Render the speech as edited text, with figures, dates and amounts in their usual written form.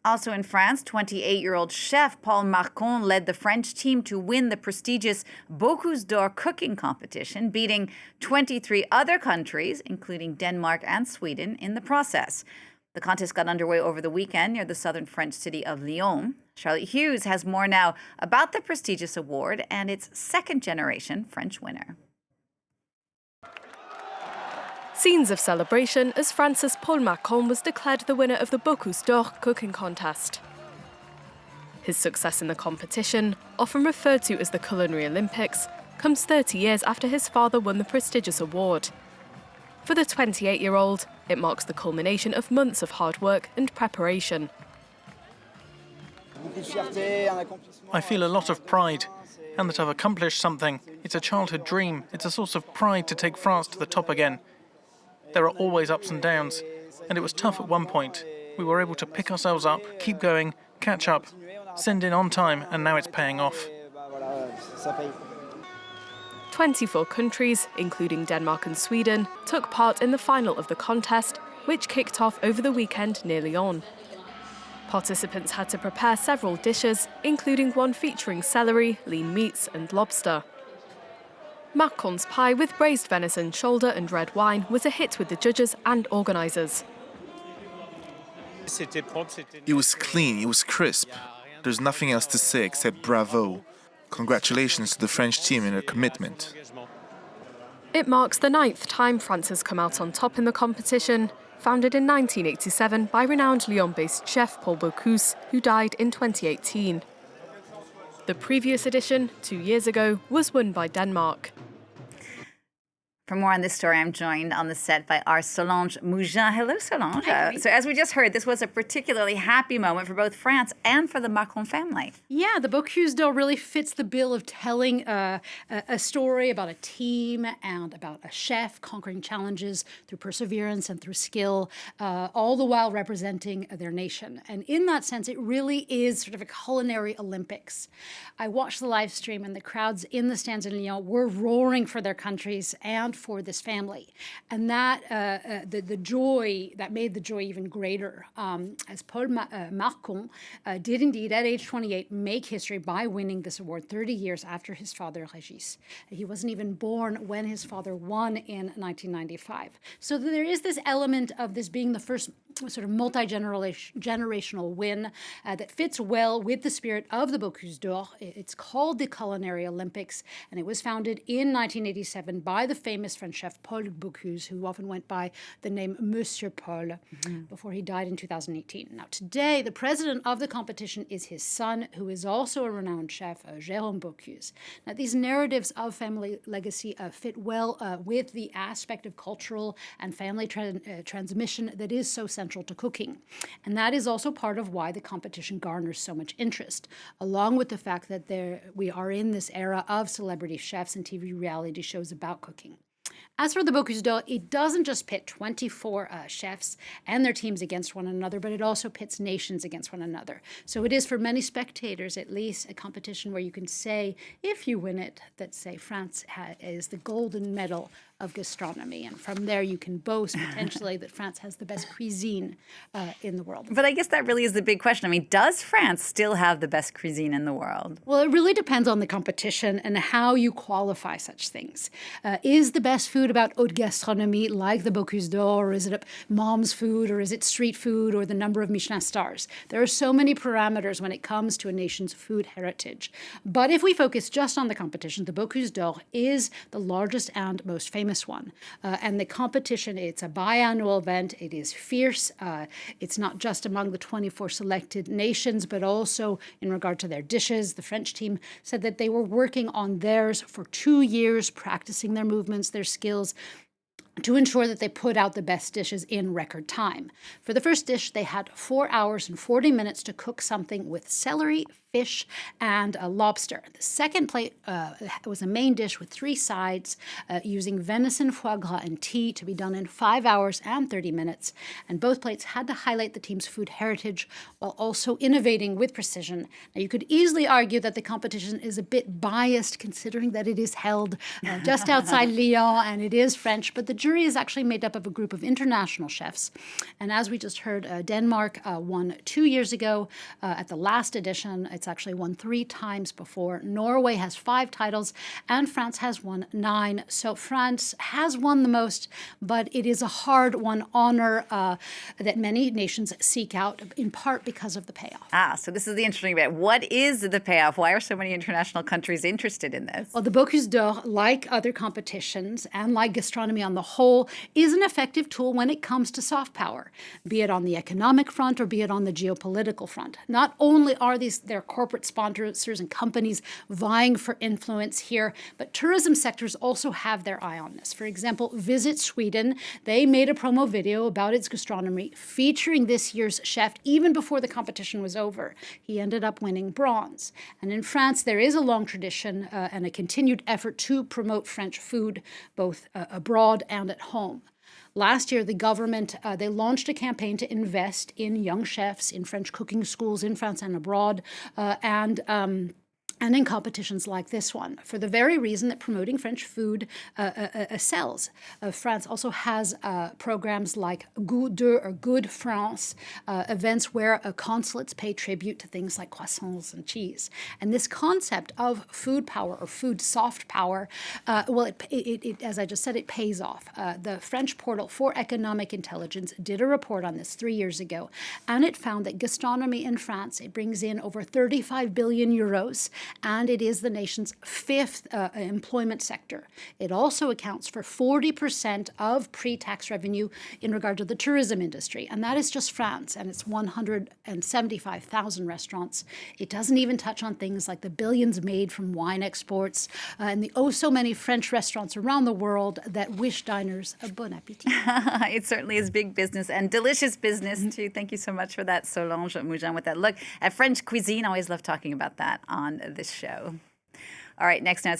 Also in France, 28-year-old chef Paul Marcon led the French team to win the prestigious Bocusedor cooking competition, beating 23 other countries, including Denmark and Sweden, in the process. The contest got underway over the weekend near the southern French city of Lyon. Charlotte Hughes has more now about the prestigious award and its second-generation French winner. Scenes of celebration as France's Paul Marcon was declared the winner of the Bocusedor cooking contest. His success in the competition, often referred to as the Culinary Olympics, comes 30 years after his father won the prestigious award. For the 28-year-old, it marks the culmination of months of hard work and preparation. I feel a lot of pride, and that I've accomplished something. It's a childhood dream. It's a source of pride to take France to the top again. There are always ups and downs, and it was tough at one point. We were able to pick ourselves up, keep going, catch up, send in on time, and now it's paying off. 24 countries, including Denmark and Sweden, took part in the final of the contest, which kicked off over the weekend near Lyon. Participants had to prepare several dishes, including one featuring celery, lean meats, and lobster. Marcon's pie with braised venison, shoulder and red wine was a hit with the judges and organisers. It was clean, it was crisp. There's nothing else to say except bravo. Congratulations to the French team and their commitment. It marks the 9th time France has come out on top in the competition, founded in 1987 by renowned Lyon-based chef Paul Bocuse, who died in 2018. The previous edition, 2 years ago, was won by Denmark. For more on this story, I'm joined on the set by our Solange Mougin. Hello, Solange. So as we just heard, this was a particularly happy moment for both France and for the Marcon family. Yeah, the Bocusedor really fits the bill of telling a story about a team and about a chef conquering challenges through perseverance and through skill, all the while representing their nation. And in that sense, it really is sort of a culinary Olympics. I watched the live stream, and the crowds in the stands in Lyon were roaring for their countries and for this family. And that the joy, that made the joy even greater, as Paul Marcon did indeed, at age 28, make history by winning this award 30 years after his father, Régis. He wasn't even born when his father won in 1995. So there is this element of this being the first sort of multi-generational win that fits well with the spirit of the Bocusedor. It's called the Culinary Olympics, and it was founded in 1987 by the famous French chef Paul Bocuse, who often went by the name Monsieur Paul, before he died in 2018. Now, today, the president of the competition is his son, who is also a renowned chef, Jérôme Bocuse. Now, these narratives of family legacy fit well with the aspect of cultural and family transmission that is so central to cooking. And that is also part of why the competition garners so much interest, along with the fact that we are in this era of celebrity chefs and TV reality shows about cooking. As for the Bocusedor, it doesn't just pit 24 chefs and their teams against one another, but it also pits nations against one another. So it is, for many spectators at least, a competition where you can say, if you win it, that, say, France is the golden medal of gastronomy. And from there, you can boast potentially that France has the best cuisine in the world. But I guess that really is the big question. I mean, does France still have the best cuisine in the world? Well, it really depends on the competition and how you qualify such things. Is the best food about haute gastronomy like the Bocusedor, or is it mom's food, or is it street food, or the number of Michelin stars? There are so many parameters when it comes to a nation's food heritage. But if we focus just on the competition, the Bocusedor is the largest and most famous one. And the competition, it's a biannual event. It is fierce. It's not just among the 24 selected nations, but also in regard to their dishes. The French team said that they were working on theirs for 2 years, practicing their movements, their skills, to ensure that they put out the best dishes in record time. For the first dish, they had 4 hours and 40 minutes to cook something with celery, fish and lobster. The second plate was a main dish with 3 sides using venison, foie gras, and tea to be done in 5 hours and 30 minutes. And both plates had to highlight the team's food heritage while also innovating with precision. Now, you could easily argue that the competition is a bit biased considering that it is held just outside Lyon and it is French, but the jury is actually made up of a group of international chefs. And as we just heard, Denmark won 2 years ago at the last edition. It's actually won 3 times before. Norway has 5 titles, and France has won 9. So France has won the most, but it is a hard-won honor that many nations seek out, in part because of the payoff. So this is the interesting bit. What is the payoff? Why are so many international countries interested in this? Well, the Bocusedor, like other competitions and like gastronomy on the whole, is an effective tool when it comes to soft power, be it on the economic front or be it on the geopolitical front. Not only are their corporate sponsors and companies vying for influence here, but tourism sectors also have their eye on this. For example, Visit Sweden, they made a promo video about its gastronomy featuring this year's chef even before the competition was over. He ended up winning bronze. And in France, there is a long tradition and a continued effort to promote French food, both abroad and at home. Last year, the government, they launched a campaign to invest in young chefs in French cooking schools in France and abroad, and in competitions like this one, for the very reason that promoting French food sells. France also has programs like Goût de or Good France, events where consulates pay tribute to things like croissants and cheese. And this concept of food power or food soft power, as I just said, it pays off. The French portal for economic intelligence did a report on this 3 years ago, and it found that gastronomy in France, it brings in over 35 billion euros, and it is the nation's 5th employment sector. It also accounts for 40% of pre-tax revenue in regard to the tourism industry, and that is just France, and it's 175,000 restaurants. It doesn't even touch on things like the billions made from wine exports and the so many French restaurants around the world that wish diners a bon appétit. It certainly is big business and delicious business, too. Thank you so much for that, Solange Mougin, with that look at French cuisine. I always love talking about that on this show. All right, next now it's